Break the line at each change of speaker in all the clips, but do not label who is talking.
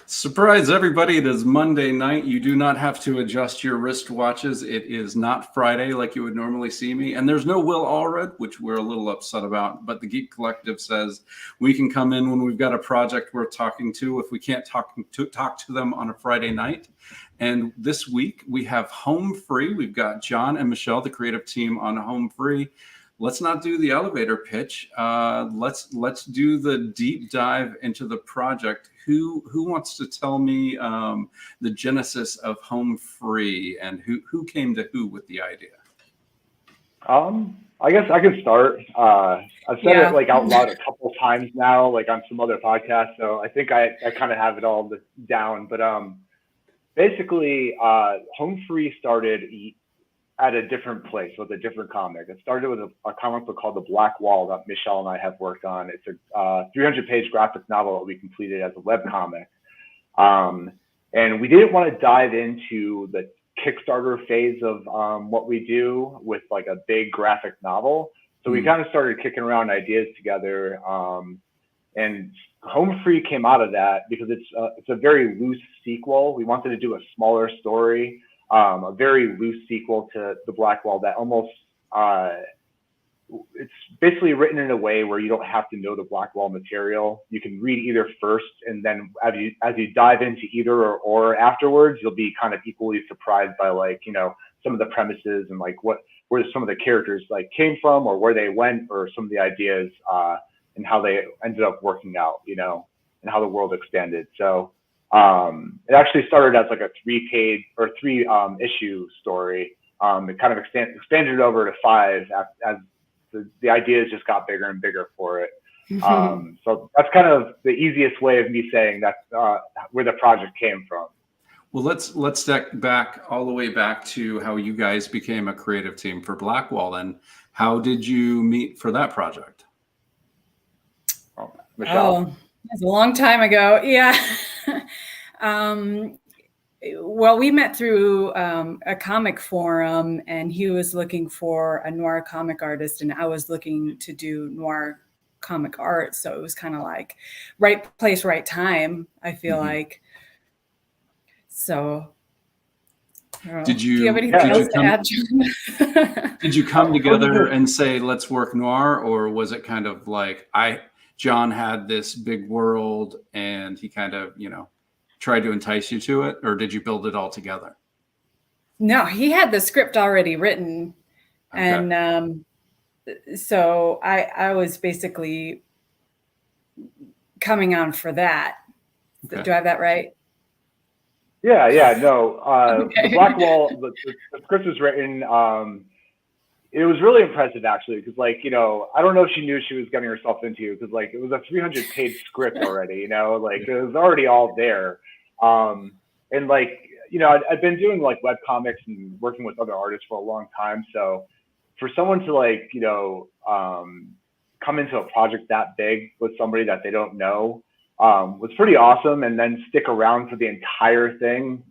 Surprise, everybody. It is Monday night. You do not have to adjust your wristwatches. It is not Friday like you would normally see me. And there's no Will Allred, which we're a little upset about. But the Geek Collective says we can come in when we've got a project worth talking to if we can't talk to them on a Friday night. And this week we have Home Free. We've got John and Michelle, the creative team on Home Free. Let's not do the elevator pitch. Let's do the deep dive into the project. Who wants to tell me the genesis of Home Free and who came to who with the idea?
I guess I can start. I've said it like out loud a couple times now, like on some other podcasts. So I think I kind of have it all down. But basically, Home Free started at a different place with a different comic. It started with a comic book called The Black Wall that Michelle and I have worked on. It's a 300-page graphic novel that we completed as a webcomic. And we didn't want to dive into the Kickstarter phase of what we do with like a big graphic novel. So we kind of started kicking around ideas together. And Home Free came out of that because it's a very loose sequel. We wanted to do a smaller story. A very loose sequel to The Black Wall that almost it's basically written in a way where you don't have to know the Black Wall material. You can read either first, and then as you dive into either or afterwards, you'll be kind of equally surprised by some of the premises and where some of the characters came from or where they went or some of the ideas and how they ended up working out, and how the world expanded. So it actually started as like a 3 issue story. It kind of expanded over to 5 as the ideas just got bigger and bigger for it. So that's kind of the easiest way of me saying that's where the project came from.
Well, let's step back all the way back to how you guys became a creative team for Blackwall. Then, how did you meet for that project?
Michelle?
That's a long time ago. Yeah. Well, we met through a comic forum, and he was looking for a noir comic artist, and I was looking to do noir comic art. So it was kind of like right place, right time, I feel like. So do you have anything else to add, John?
Did you come together and say, let's work noir, or was it kind of like John had this big world and he kind of, tried to entice you to it, or did you build it all together?
No, he had the script already written. Okay. And so I was basically coming on for that. Okay. Do I have that right?
Yeah, no. Okay. The Black Wall, the script was written. It was really impressive, actually, because, I don't know if she knew she was getting herself into, because, it was a 300-page script already, it was already all there. And, I've been doing, web comics and working with other artists for a long time. So for someone to, come into a project that big with somebody that they don't know was pretty awesome. And then stick around for the entire thing,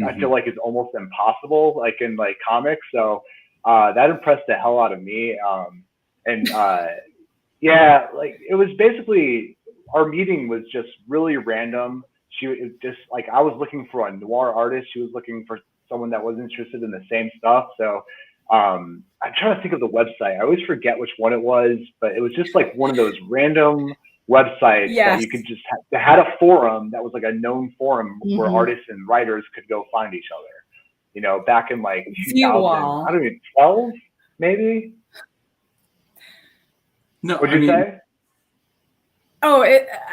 I feel like it's almost impossible, in, comics. So that impressed the hell out of me. It was basically, our meeting was just really random. She was just I was looking for a noir artist. She was looking for someone that was interested in the same stuff. So I'm trying to think of the website. I always forget which one it was, but it was just one of those random websites that you could just that had a forum that was a known forum where artists and writers could go find each other. Back in 2012, maybe.
No,
what'd you say?
Oh,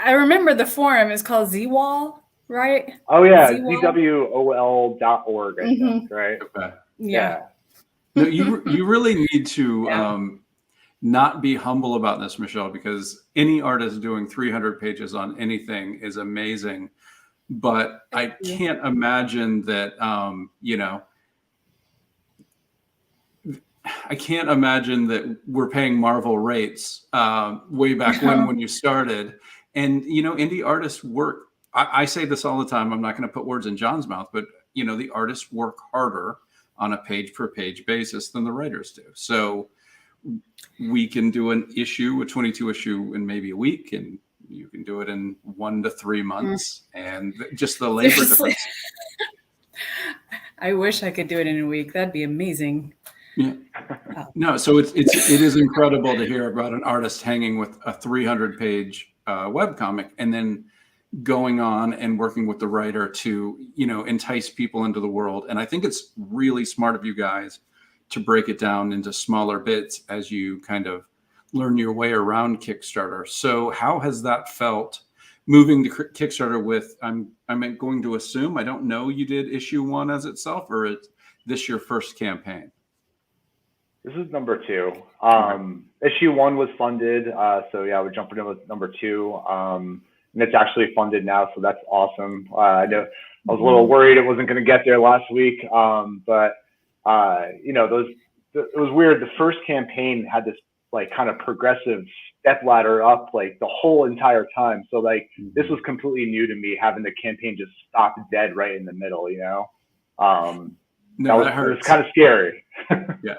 I remember the forum is called Z-Wall, right?
Oh yeah, zwol.org, I think, right?
Okay.
Yeah.
No, you really need to not be humble about this, Michelle, because any artist doing 300 pages on anything is amazing. But I can't imagine that, I can't imagine that we're paying Marvel rates way back when you started. And, indie artists work. I say this all the time. I'm not going to put words in John's mouth, but, the artists work harder on a page per page basis than the writers do. So we can do an issue, a 22 issue in maybe a week. And, You can do it in 1 to 3 months, and just the labor difference.
I wish I could do it in a week. That'd be amazing.
Yeah. No, so it is incredible to hear about an artist hanging with a 300-page webcomic and then going on and working with the writer to, entice people into the world. And I think it's really smart of you guys to break it down into smaller bits as you kind of learn your way around Kickstarter. So how has that felt moving to Kickstarter with, I'm going to assume, I don't know, you did issue 1 as itself, or is this your first campaign?
This is number 2. Issue 1 was funded. So yeah, we're jumping in with number 2. And it's actually funded now. So that's awesome. I know I was a little worried it wasn't going to get there last week. But it was weird. The first campaign had this like kind of progressive step ladder up like the whole entire time. So like this was completely new to me, having the campaign just stop dead right in the middle,
No,
it was kind of scary.
Yeah,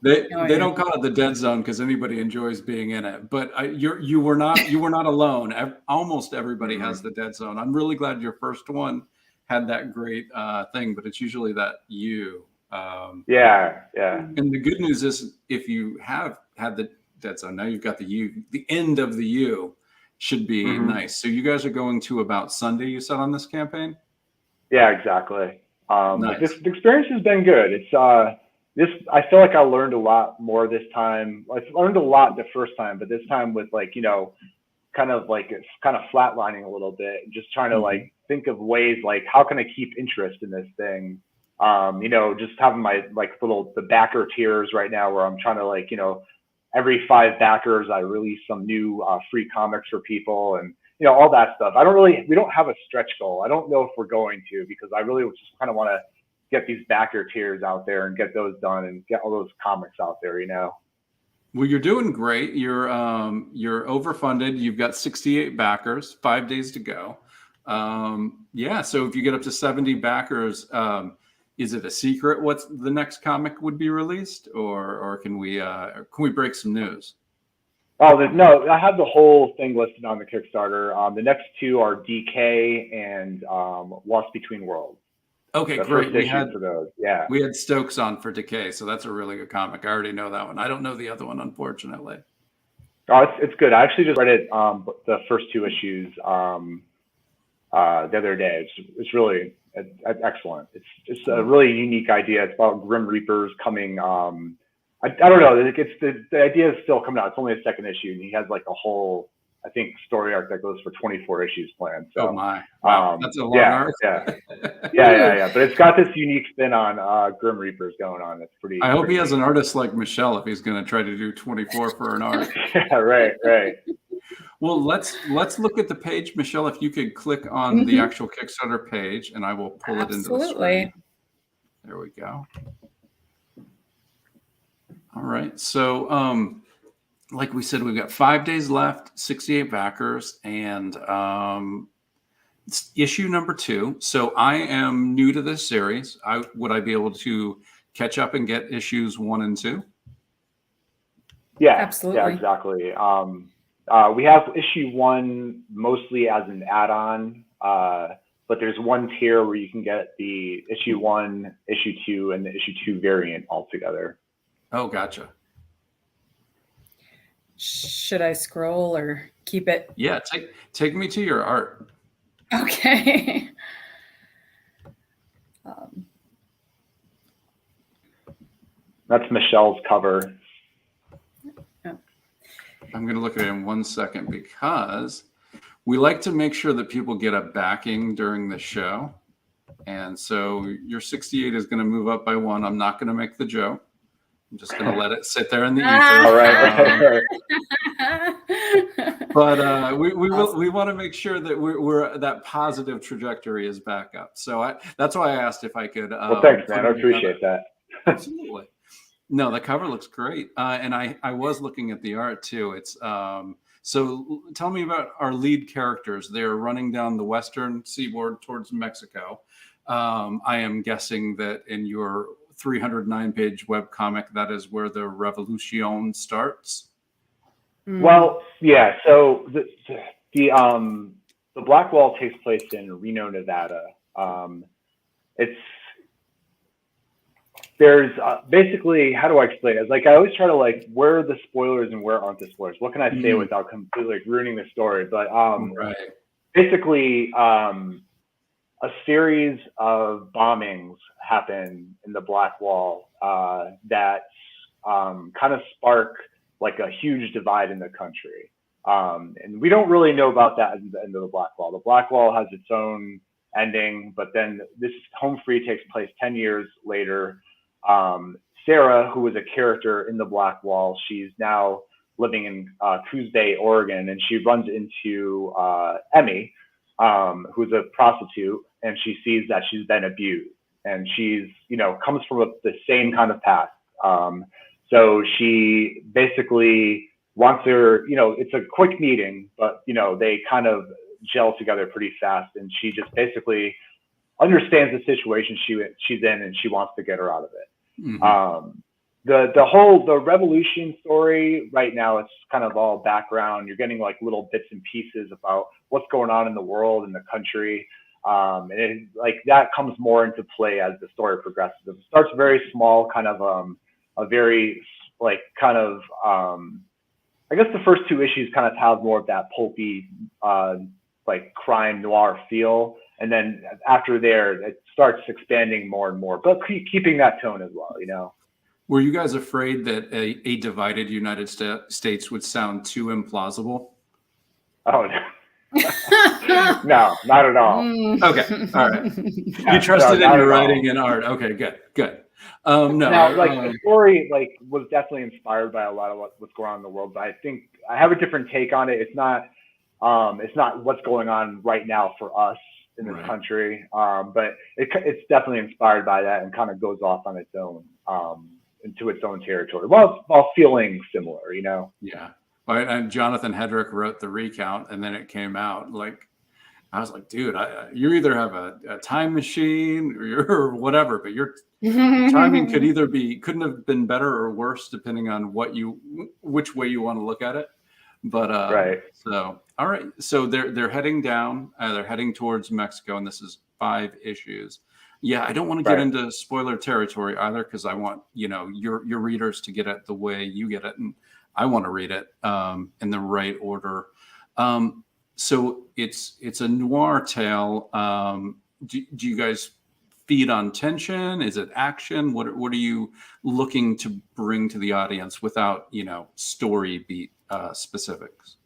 they don't call it the dead zone because anybody enjoys being in it. But you were not alone. Almost everybody has the dead zone. I'm really glad your first one had that great thing, but it's usually that you.
Yeah.
And the good news is, if you have had the dead zone, now you've got the you. The end of the you should be nice. So you guys are going to about Sunday, you said, on this campaign?
Yeah, exactly.
Nice.
The experience has been good. It's I feel like I learned a lot more this time. I learned a lot the first time, but this time with kind of flatlining a little bit, and just trying to think of ways how can I keep interest in this thing. Just having my the backer tiers right now, where I'm trying to every 5 backers I release some new free comics for people, and all that stuff. We don't have a stretch goal. I don't know if we're going to, because I really just kind of want to get these backer tiers out there and get those done and get all those comics out there,
Well, you're doing great. You're overfunded. You've got 68 backers, 5 days to go. So if you get up to 70 backers, is it a secret what's the next comic would be released, or can we break some news?
Oh, no, I have the whole thing listed on the Kickstarter. The next 2 are DK and Lost Between Worlds.
Okay,
the
great.
We had those. Yeah.
We had Stokes on for Decay, so that's a really good comic. I already know that one. I don't know the other one, unfortunately.
Oh, it's good. I actually just read it, the first 2 issues the other day. It's really excellent. It's a really unique idea. It's about Grim Reapers coming. I don't know. It's the idea is still coming out. It's only a 2nd issue, and he has a whole, I think, story arc that goes for 24 issues planned. So,
oh my, wow, that's a long arc.
Yeah. But it's got this unique spin on Grim Reapers going on. It's pretty.
I hope he has an artist like Michelle if he's going to try to do 24 for an arc.
Yeah, right.
Well, let's look at the page, Michelle. If you could click on the actual Kickstarter page, and I will pull it into the screen. There we go. All right. So, like we said, we've got 5 days left, 68 backers, and it's issue number 2. So I am new to this series. Would I be able to catch up and get issues 1 and 2?
Yeah,
absolutely.
Yeah, exactly. We have issue 1 mostly as an add-on, but there's one tier where you can get the issue 1, issue 2, and the issue 2 variant all together.
Oh, gotcha.
Should I scroll or keep it?
Yeah, take me to your art.
Okay.
That's Michelle's cover.
I'm going to look at it in 1 second because we like to make sure that people get a backing during the show. And so your 68 is going to move up by 1. I'm not going to make the joke. I'm just going to let it sit there in the ether.
All right.
But we want to make sure that we're that positive trajectory is back up. So that's why I asked if I could.
Well, thanks, man. I appreciate that.
Absolutely. No, the cover looks great, and I was looking at the art too. It's so tell me about our lead characters. They're running down the western seaboard towards Mexico. I am guessing that in your 309-page webcomic, that is where the revolution starts.
Well, yeah. So the Black Wall takes place in Reno, Nevada. It's there's basically, how do I explain it? It's like I always try to like, where are the spoilers and where aren't the spoilers? What can I say without completely like ruining the story? But
Right.
basically, a series of bombings happen in the Black Wall that kind of spark like a huge divide in the country. And we don't really know about that at the end of the Black Wall. The Black Wall has its own ending, but then this Home Free takes place 10 years later. Sara, who was a character in the Black Wall, she's now living in Coos Bay, Oregon, and she runs into Emmy, who's a prostitute, and she sees that she's been abused, and she's, you know, comes from the same kind of past. So she basically wants her, you know, it's a quick meeting, but, you know, they kind of gel together pretty fast, and she just basically understands the situation she's in, and she wants to get her out of it. The revolution story right now, it's kind of all background. You're getting like little bits and pieces about what's going on in the world and the country. And it, like that comes more into play as the story progresses. It starts very small, kind of a very like kind of I guess the first two issues kind of have more of that pulpy like crime noir feel, and then after there it starts expanding more and more, but keeping that tone as well, you know.
Were you guys afraid that a divided United States would sound too implausible?
Oh no. No, not at all.
Okay, all right. You trusted in your writing and art. Okay, good. No,
now, like the story, like was definitely inspired by a lot of what's going on in the world, but I think I have a different take on it. It's not what's going on right now for us in this country, but it's definitely inspired by that and kind of goes off on its own, into its own territory, while feeling similar, you know.
Yeah. And Jonathan Hedrick wrote the recount, and then it came out. Like, I was like, dude, you either have a time machine or whatever, but your timing couldn't have been better or worse depending on which way you want to look at it. But
right.
So all right, so they're heading down. They're heading towards Mexico, and this is 5 issues. Yeah, I don't want to get into spoiler territory either, because I want, you know, your readers to get it the way you get it, and I want to read it in the right order. So it's a noir tale. Do you guys feed on tension? Is it action? What are you looking to bring to the audience without, you know, story beat specifics?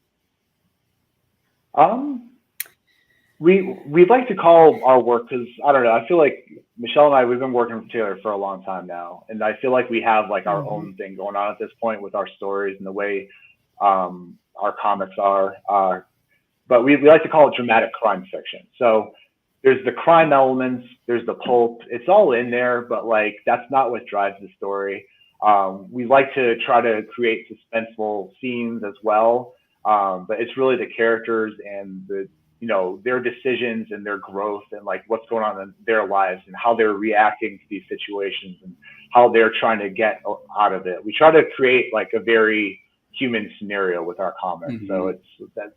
We like to call our work, because I don't know, I feel like Michelle and I, we've been working with Taylor for a long time now, and I feel like we have like our own thing going on at this point with our stories and the way our comics are. But we like to call it dramatic crime fiction. So there's the crime elements, there's the pulp, it's all in there, but like that's not what drives the story. We like to try to create suspenseful scenes as well, but it's really the characters and the, you know, their decisions and their growth and like what's going on in their lives and how they're reacting to these situations and how they're trying to get out of it. We try to create like a very human scenario with our comics. So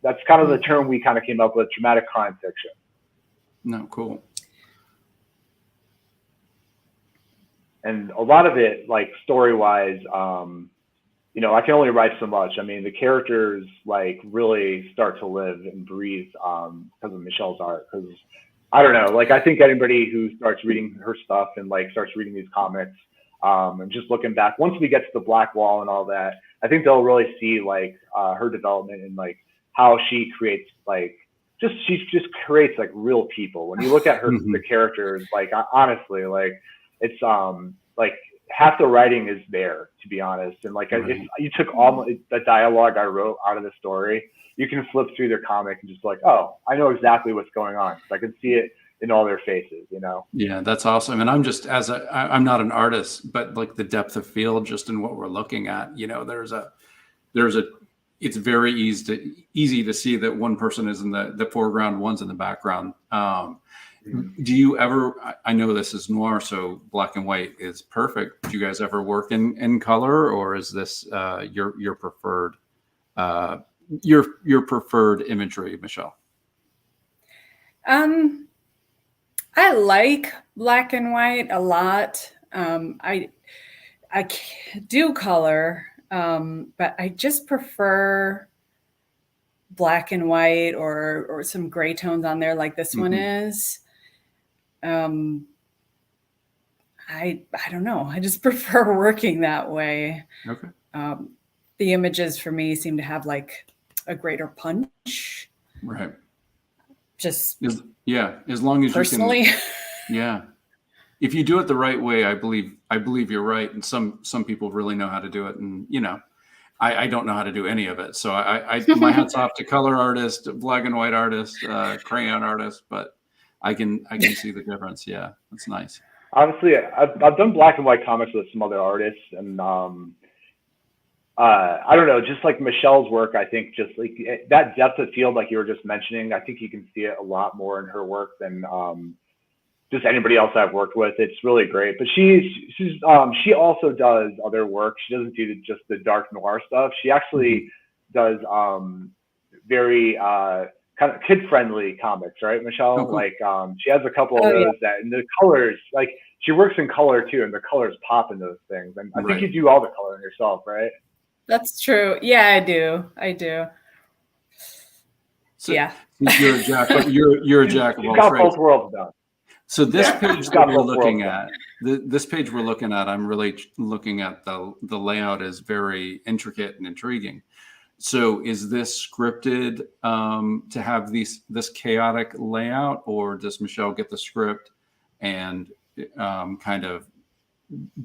that's kind of the term we kind of came up with, dramatic crime fiction.
No, cool.
And a lot of it, like story-wise, you know, I can only write so much. I mean, the characters like really start to live and breathe because of Michelle's art. Because I don't know, like I think anybody who starts reading her stuff and like starts reading these comics and just looking back, once we get to the Black Wall and all that, I think they'll really see like her development and like how she creates like she just creates like real people. When you look at her the characters, like honestly, like it's like half the writing is there, to be honest. And like if you took all the dialogue I wrote out of the story, you can flip through their comic and just like, oh, I know exactly what's going on. I can see it in all their faces, you know? Yeah,
that's awesome. And I'm just, I'm not an artist, but like the depth of field just in what we're looking at, you know, it's very easy to see that one person is in the foreground, one's in the background. Do you ever, I know this is noir, so black and white is perfect. Do you guys ever work in color, or is this your preferred your preferred imagery, Michelle?
I like black and white a lot. I do color, but I just prefer black and white or some gray tones on there like this one is. I don't know. I just prefer working that way.
Okay.
The images for me seem to have like a greater punch.
Right.
Just
as long as
personally.
you can. Yeah. If you do it the right way, I believe you're right. And some people really know how to do it. And, I don't know how to do any of it. So my hat's off to color artist, black and white artist, crayon artist, but I can see the difference. Yeah. That's nice.
Honestly, I've done black and white comics with some other artists, and I don't know, just like Michelle's work, I think just like that depth of field, like you were just mentioning, I think you can see it a lot more in her work than just anybody else I've worked with. It's really great. But she also does other work. She doesn't do just the dark noir stuff. She actually does very kind of kid-friendly comics, right, Michelle?
Okay.
Like she has a couple of those that, and the colors, like she works in color too, and the colors pop in those things. And I think you do all the coloring yourself, right?
That's true. Yeah, I do.
So, yeah. You're a jack of all trades.
Both worlds done.
So this page that we're looking at, this page we're looking at, I'm really looking at the layout is very intricate and intriguing. So is this scripted to have this chaotic layout, or does Michelle get the script and kind of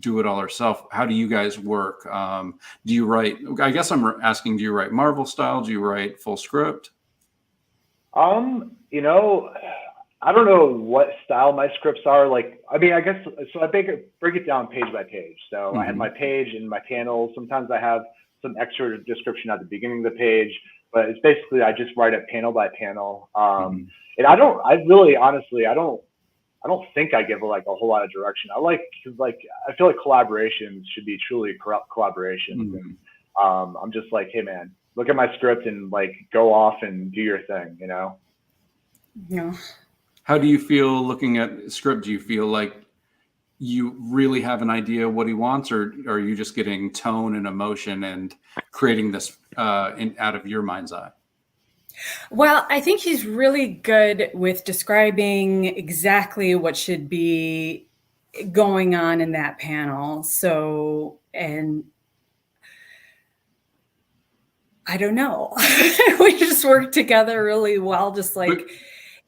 do it all herself? How do you guys work? Do you write? I guess I'm asking, do you write Marvel style? Do you write full script?
I don't know what style my scripts are. Like, I mean, I guess, so I break it down page by page. So I have my page and my panels. Sometimes I have some extra description at the beginning of the page, but it's basically, I just write it panel by panel. And I don't think I give like a whole lot of direction. I feel like collaborations should be truly collaborations. And I'm just like, hey man, look at my script and like go off and do your thing,
Yeah.
How do you feel looking at script? Do you feel like you really have an idea what he wants, or are you just getting tone and emotion and creating this out of your mind's eye?
Well, I think he's really good with describing exactly what should be going on in that panel. So, and I don't know, we just work together really well. Just like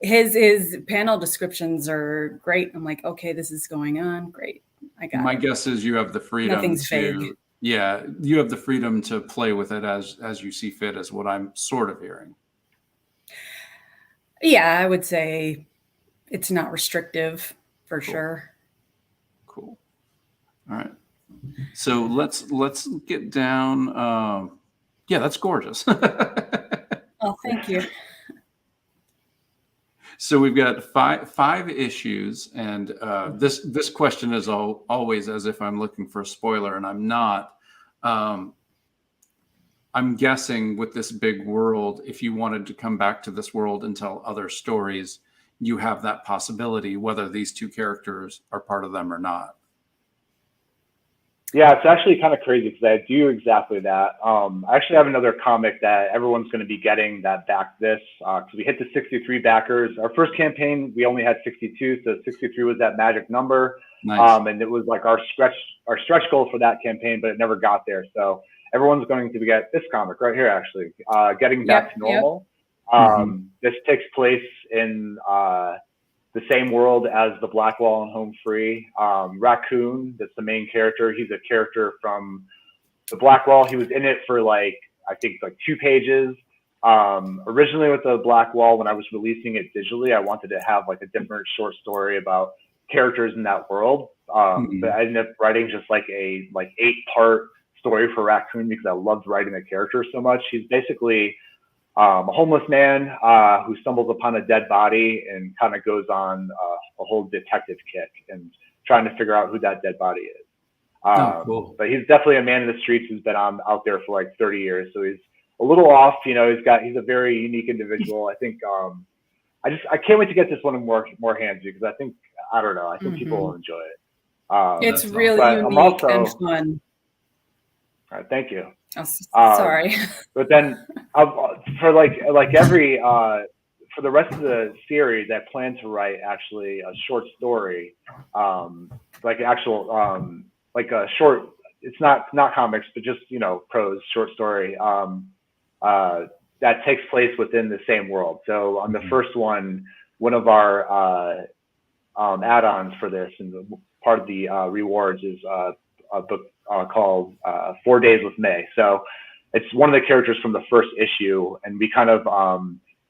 his panel descriptions are great. I'm like, okay, this is going on. Great. I got
My
it.
guess is you have the freedom
vague.
Yeah, you have the freedom to play with it as you see fit, is what I'm sort of hearing.
Yeah, I would say it's not restrictive for sure.
Cool. All right. So let's get down. Yeah, that's gorgeous.
Oh, thank you.
So we've got five issues, and this question is always as if I'm looking for a spoiler, and I'm not. I'm guessing with this big world, if you wanted to come back to this world and tell other stories, you have that possibility, whether these two characters are part of them or not.
Yeah, it's actually kind of crazy because I do exactly that. I actually have another comic that everyone's going to be getting that backed this, because we hit the 63 backers. Our first campaign, we only had 62, so 63 was that magic number.
Nice.
And it was like our stretch goal for that campaign, but it never got there. So everyone's going to get this comic right here, actually, Getting Back to Normal. This takes place in the same world as the Blackwall and Home Free. Raccoon, that's the main character. He's a character from the Blackwall. He was in it for I think 2 pages. Originally with the Blackwall, when I was releasing it digitally, I wanted to have like a different short story about characters in that world. But I ended up writing just like a 8-part story for Raccoon because I loved writing the character so much. He's basically a homeless man who stumbles upon a dead body and kind of goes on a whole detective kick and trying to figure out who that dead body is.
Cool.
But he's definitely a man in the streets who's been out there for like 30 years. So he's a little off. You know, he's a very unique individual. I think I can't wait to get this one in more hands because I think people will enjoy it.
It's really unique and fun.
All right, thank you.
Oh, sorry.
But then for like every for the rest of the series, I plan to write actually a short story, like actual like a short. It's not comics, but just prose short story that takes place within the same world. So on the first one of our add-ons for this and part of the rewards is a book called 4 Days with May. So it's one of the characters from the first issue, and we kind of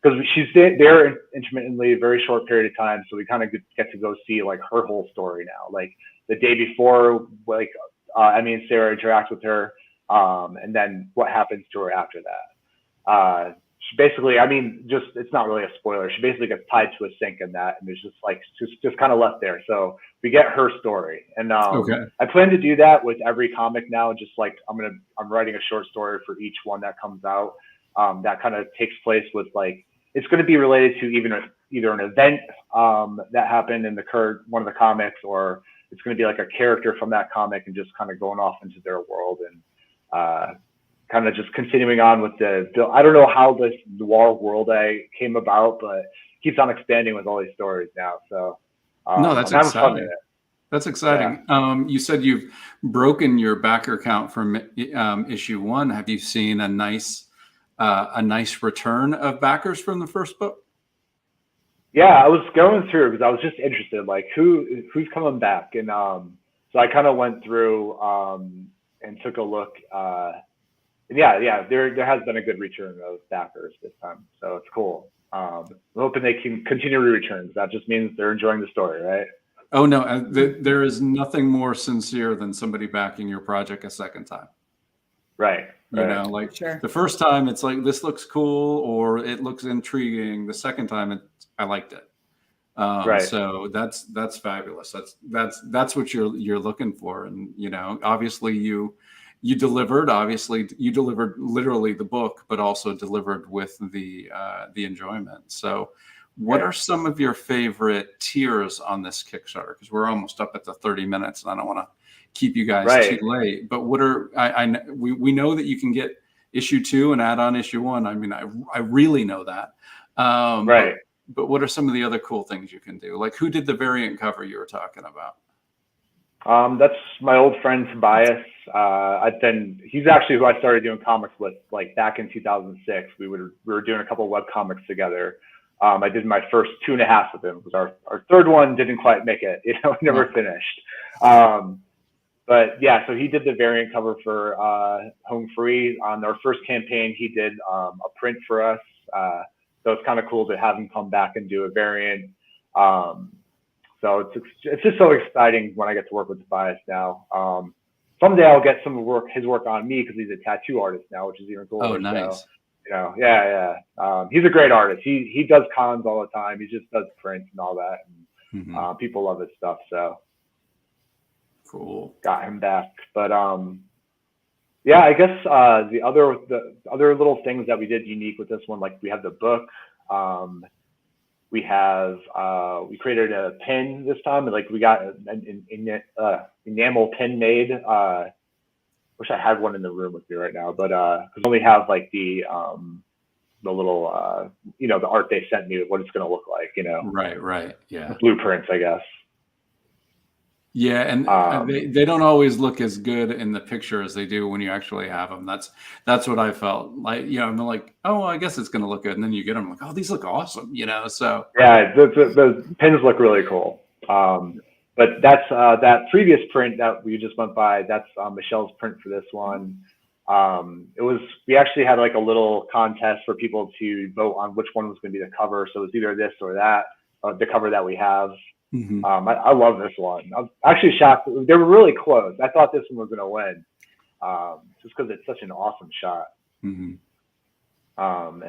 because she's there intermittently, a very short period of time, so we kind of get to go see like her whole story now. Like the day before, like Emmy and Sara interact with her, and then what happens to her after that. She basically, it's not really a spoiler. She basically gets tied to a sink in that, and there's just kind of left there. So we get her story, and I plan to do that with every comic now. Just like I'm writing a short story for each one that comes out. That kind of takes place with it's going to be related to either an event that happened in the current one of the comics, or it's going to be like a character from that comic and just kind of going off into their world and kind of just continuing on with I don't know how this noir world came about, but it keeps on expanding with all these stories now. So
no, that's exciting. That's exciting. Yeah. You said you've broken your backer count from issue 1. Have you seen a nice return of backers from the first book?
Yeah, I was going through because I was just interested, like who's coming back, and so I kind of went through and took a look. Yeah, there has been a good return of backers this time, so it's cool. I'm hoping they can continue returns. That just means they're enjoying the story, right?
Oh no, there is nothing more sincere than somebody backing your project a second time.
Right.
Sure. The first time it's like, this looks cool or it looks intriguing. The second time I liked it. Right. So that's fabulous. That's what you're looking for. And obviously you delivered. Obviously you delivered literally the book, but also delivered with the enjoyment. So what are some of your favorite tiers on this Kickstarter? Because we're almost up at the 30 minutes and I don't want to keep you guys too late, but what are we know that you can get issue 2 and add on issue 1. I really know that. Right. But what are some of the other cool things you can do? Like, who did the variant cover you were talking about?
That's my old friend Tobias. He's actually who I started doing comics with, like back in 2006. We were doing a couple of web comics together. I did my first 2.5 with him. Because our third one didn't quite make it. Never finished. But yeah, so he did the variant cover for Home Free. On our first campaign, he did a print for us. So it's kind of cool to have him come back and do a variant. So it's just so exciting when I get to work with Tobias now. Someday I'll get his work on me because he's a tattoo artist now, which is even cooler.
Oh, nice.
So, he's a great artist. He does cons all the time. He just does prints and all that. And, people love his stuff. So.
Cool.
Got him back, but yeah, I guess the other little things that we did unique with this one, like we have the book, we created a pin this time, and like we got an enamel pin made. Wish I had one in the room with me right now, but we only have like the little the art they sent me, what it's going to look like,
Right, yeah,
the blueprints, I guess.
Yeah, and they don't always look as good in the picture as they do when you actually have them. That's what I felt like. I'm like, oh, I guess it's going to look good, and then you get them like, oh, these look awesome, So yeah,
the pins look really cool. But that's that previous print that we just went by. That's Michelle's print for this one. We actually had like a little contest for people to vote on which one was going to be the cover. So it was either this or that, the cover that we have. I love this one. I'm actually shocked. They were really close. I thought this one was going to win, just because it's such an awesome shot. And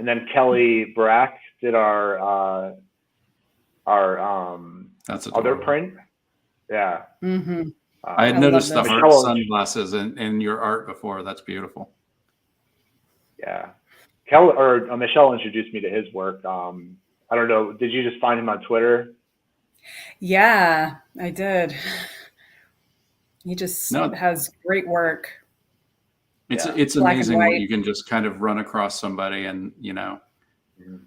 then Kelly Brack did our other print. Yeah.
I had noticed the heart sunglasses in your art before. That's beautiful.
Yeah. Michelle introduced me to his work. I don't know. Did you just find him on Twitter?
Yeah, I did. He just
No,
has great work.
it's
Black and
amazing what
white.
you can just kind of run across somebody. And
Mhm.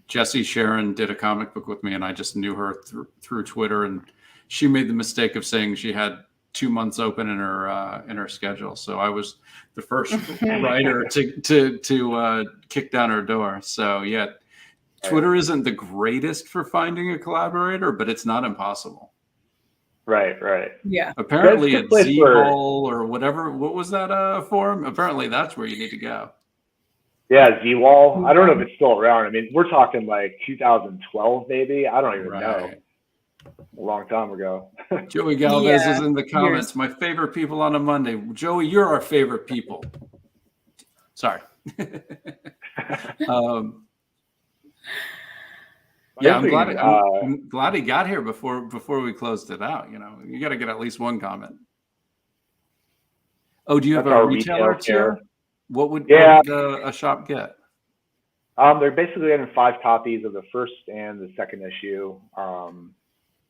Jessie Sharon did a comic book with me, and I just knew her through Twitter, and she made the mistake of saying she had 2 months open in her schedule. So I was the first writer to kick down her door. So yeah, Twitter isn't the greatest for finding a collaborator, but it's not impossible.
Right.
Yeah.
Apparently
That's a
at
good place
Z-Hole or whatever. What was that forum? Apparently that's where you need to go.
Yeah, Z-Wall. I don't know if it's still around. I mean, we're talking like 2012, maybe. I don't even know. A long time ago.
Joey Galvez is in the
years.
comments. My favorite people on a Monday. Joey, you're our favorite people. Sorry. Yeah, I'm glad he got here before we closed it out. You got to get at least one comment. Oh, do you have a retailer tier? What would a shop get?
They're basically getting 5 copies of the first and the second issue.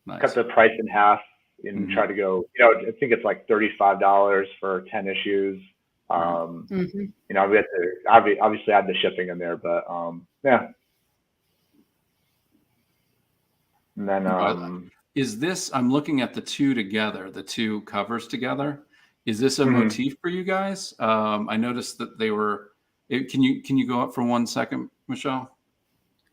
Nice.
Cut the price in half and try to go. I think it's like $35 for 10 issues. We have to obviously add the shipping in there, but yeah. And then
is this? I'm looking at the two together, the two covers together. Is this a motif for you guys? I noticed that they were. Can you go up for 1 second, Michelle?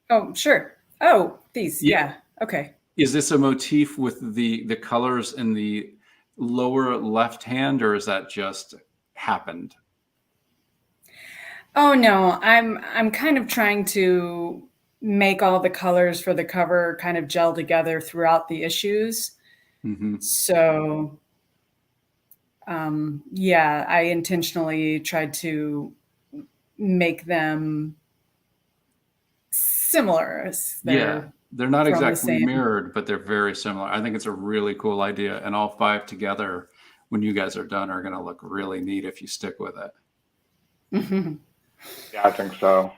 Oh, sure. Oh, these. Yeah. Okay.
Is this a motif with the colors in the lower left hand, or is that just happened?
Oh no, I'm kind of trying to make all the colors for the cover kind of gel together throughout the issues. So yeah, I intentionally tried to make them similar.
They're not exactly mirrored, but they're very similar. I think it's a really cool idea, and all 5 together, when you guys are done, are going to look really neat if you stick with it.
Yeah, I think so.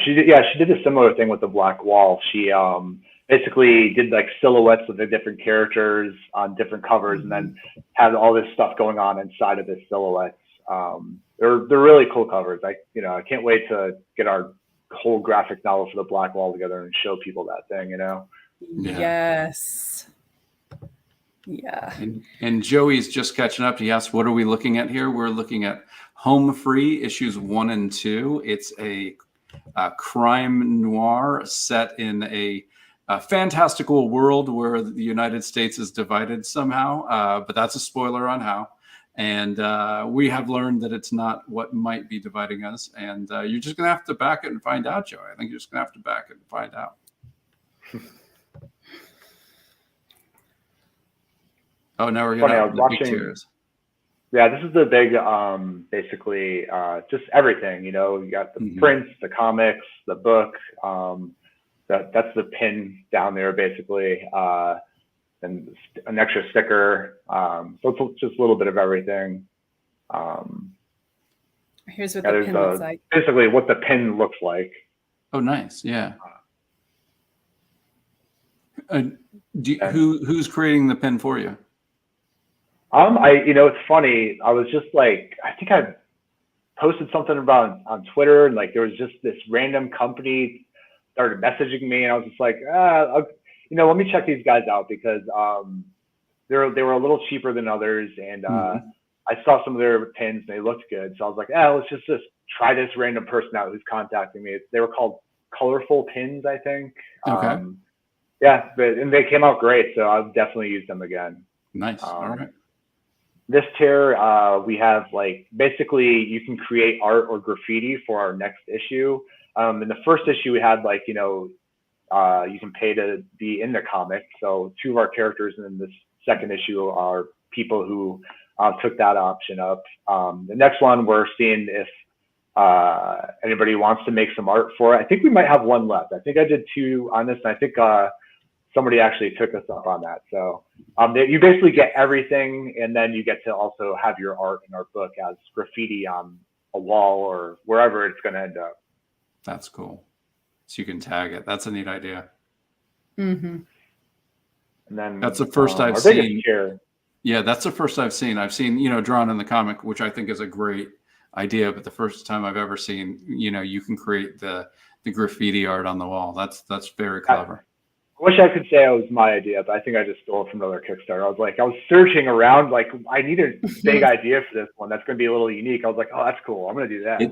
She did a similar thing with the Black Wall. She basically did like silhouettes of the different characters on different covers, and then had all this stuff going on inside of the silhouettes. They're really cool covers. I can't wait to get our whole graphic novel for the Black Wall together and show people that thing.
Yes. Yeah.
And Joey's just catching up. He asked, "What are we looking at here?" We're looking at Home Free issues 1 and 2. It's a crime noir set in a fantastical world where the United States is divided somehow, but that's a spoiler on how. And we have learned that it's not what might be dividing us. And you're just going to have to back it and find out, Joey. I think you're just going to have to back it and find out. Oh, now we're going to have the big tears.
Yeah, this is the big, basically, just everything. You got the prints, the comics, the book. That's the pin down there, basically, and an extra sticker. So it's just a little bit of everything.
Here's what the pin looks like.
Basically, what the pin looks like.
Oh, nice. Yeah. Who's creating the pin for you?
It's funny. I was just like, I think I posted something about on Twitter, and like there was just this random company started messaging me, and I was just like, let me check these guys out because they were a little cheaper than others, and I saw some of their pins and they looked good, so I was like, let's just try this random person out who's contacting me. They were called Colorful Pins, I think.
Okay.
And they came out great, so I'll definitely use them again.
Nice. All right.
This tier, we have basically you can create art or graffiti for our next issue. In the first issue, we had you can pay to be in the comic. So 2 of our characters in this second issue are people who took that option up. The next one, we're seeing if anybody wants to make some art for it. I think we might have 1 left. I think I did 2 on this, and I think somebody actually took us up on that. So you basically get everything, and then you get to also have your art in our book as graffiti on a wall or wherever it's going to end up.
That's cool. So you can tag it. That's a neat idea.
Mm-hmm.
And then
that's the first I've
our
seen.
biggest tier.
Yeah, that's the first I've seen. I've seen, you know, drawn in the comic, which I think is a great idea. But the first time I've ever seen, you know, you can create the graffiti art on the wall. That's very clever.
I wish I could say it was my idea, but I think I just stole it from another Kickstarter. I was searching around, like I need a big idea for this one that's going to be a little unique. I was like, oh, that's cool. I'm going to do that.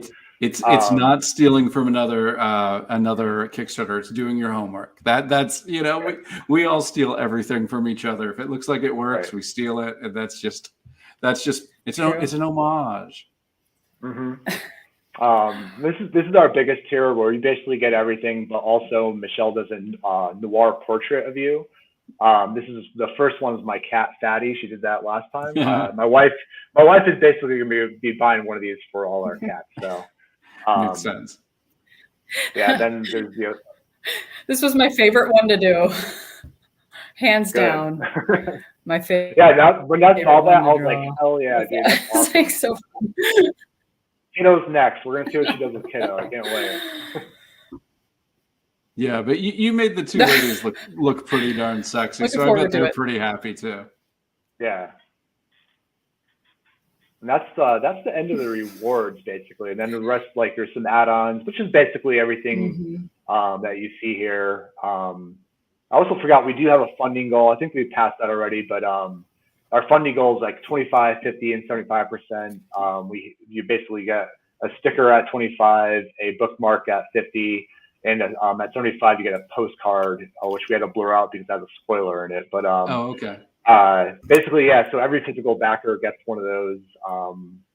It's not stealing from another Kickstarter. It's doing your homework. That's you know, we all steal everything from each other. If it looks like it works,
Right.
we steal it, and that's just it's an homage.
Mm-hmm. This is our biggest tier where you basically get everything, but also Michelle does a noir portrait of you. This is the first one is my cat Fatty. She did that last time. My wife is basically going to be buying one of these for all our cats. So
makes sense.
Yeah. Then there's
This was my favorite one to do, hands
good.
down. My favorite.
Yeah. When I saw that, I was like, hell yeah, dude. That's
It's
awesome.
like so fun.
Kiddo's next. We're gonna see what she does with Kiddo. I can't wait.
Yeah, but you made the two ladies look pretty darn sexy,
Looking
so I
forward
bet
to
they're
it.
pretty happy too.
Yeah. And that's the end of the rewards basically, and then the rest, like there's some add-ons, which is basically everything that you see here. I also forgot we do have a funding goal. I think we passed that already, but our funding goal is like 25, 50, and 75%. You basically get a sticker at 25, a bookmark at 50, and at 75 you get a postcard, which we had to blur out because it has a spoiler in it. But
Oh, okay.
basically, yeah. So every physical backer gets one of those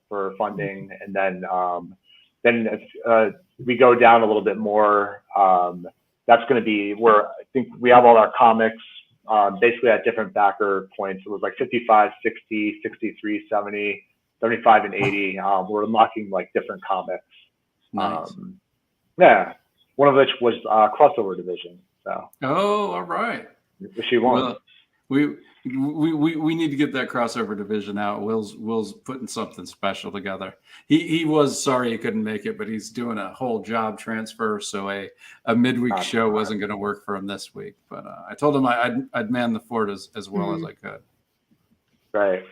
for funding, and then if we go down a little bit more, that's going to be where I think we have all our comics. Basically at different backer points. It was like 55, 60, 63, 70, 75, and 80. We're unlocking like different comics.
Nice.
Yeah. One of which was crossover division. So.
Oh, all right.
She won.
Well, we need to get that crossover division out. Will's putting something special together. He was sorry he couldn't make it, but he's doing a whole job transfer, so a midweek show wasn't going to work for him this week. But I told him I'd man the fort as well as I could.
Right.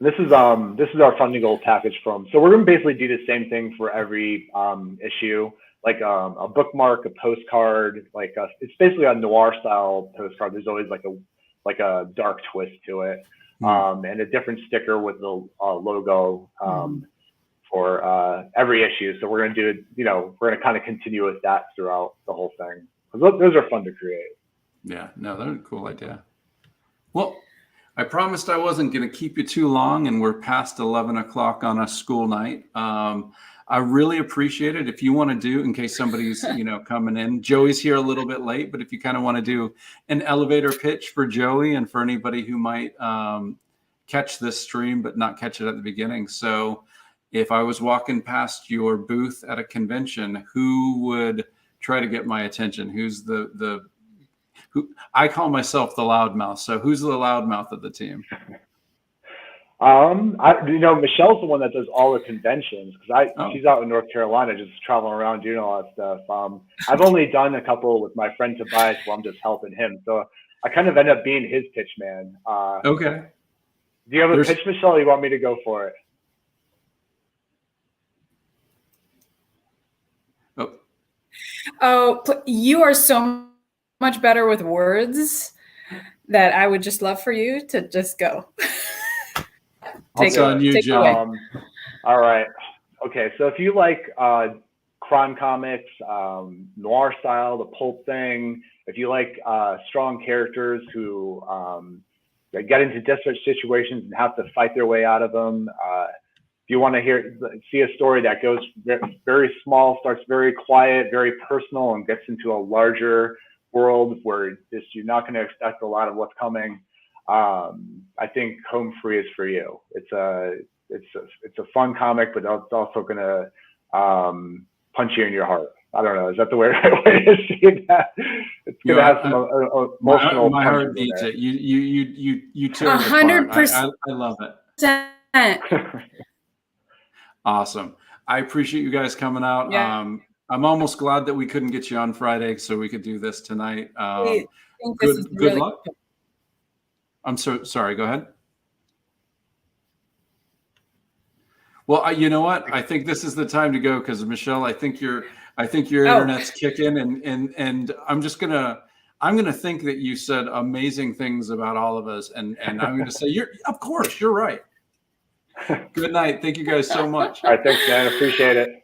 This is our funding goal package from. So we're going to basically do the same thing for every issue, like a bookmark, a postcard, it's basically a noir style postcard. There's always like a dark twist to it, and a different sticker with the logo for every issue. So we're going to do, we're going to kind of continue with that throughout the whole thing. Those are fun to create.
Yeah, no, they're a cool idea. Well, I promised I wasn't going to keep you too long, and we're past 11 o'clock on a school night. I really appreciate it. If you want to do, in case somebody's, coming in, Joey's here a little bit late, but if you kind of want to do an elevator pitch for Joey and for anybody who might catch this stream, but not catch it at the beginning. So if I was walking past your booth at a convention, who would try to get my attention? Who's who I call myself the loudmouth. So who's the loudmouth of the team?
Michelle's the one that does all the conventions because she's out in North Carolina, just traveling around doing all that stuff. I've only done a couple with my friend Tobias, where I'm just helping him. So I kind of end up being his pitch man.
Okay.
Do you have a pitch, Michelle? Or you want me to go for it?
Oh, you are so much better with words that I would just love for you to just go.
It's on you, Joe.
All right. Okay. So if you like crime comics, noir style, the pulp thing, if you like strong characters who get into desperate situations and have to fight their way out of them, if you want to see a story that goes very small, starts very quiet, very personal, and gets into a larger world where you're not going to expect a lot of what's coming, I think Home Free is for you. It's a fun comic, but it's also going to punch you in your heart. I don't know. Is that the right way to say that? It's going to have some emotional.
My heart beats it. You tear it apart. 100%. I love it. Awesome. I appreciate you guys coming out.
Yeah.
I'm almost glad that we couldn't get you on Friday so we could do this tonight.
I think this is
Good
really
luck. I'm so sorry. Go ahead. Well, you know what? I think this is the time to go because Michelle, I think your internet's kicking, and I'm gonna think that you said amazing things about all of us, and I'm gonna say of course you're right. Good night. Thank you guys so much.
All right, thanks, Dan. Appreciate it.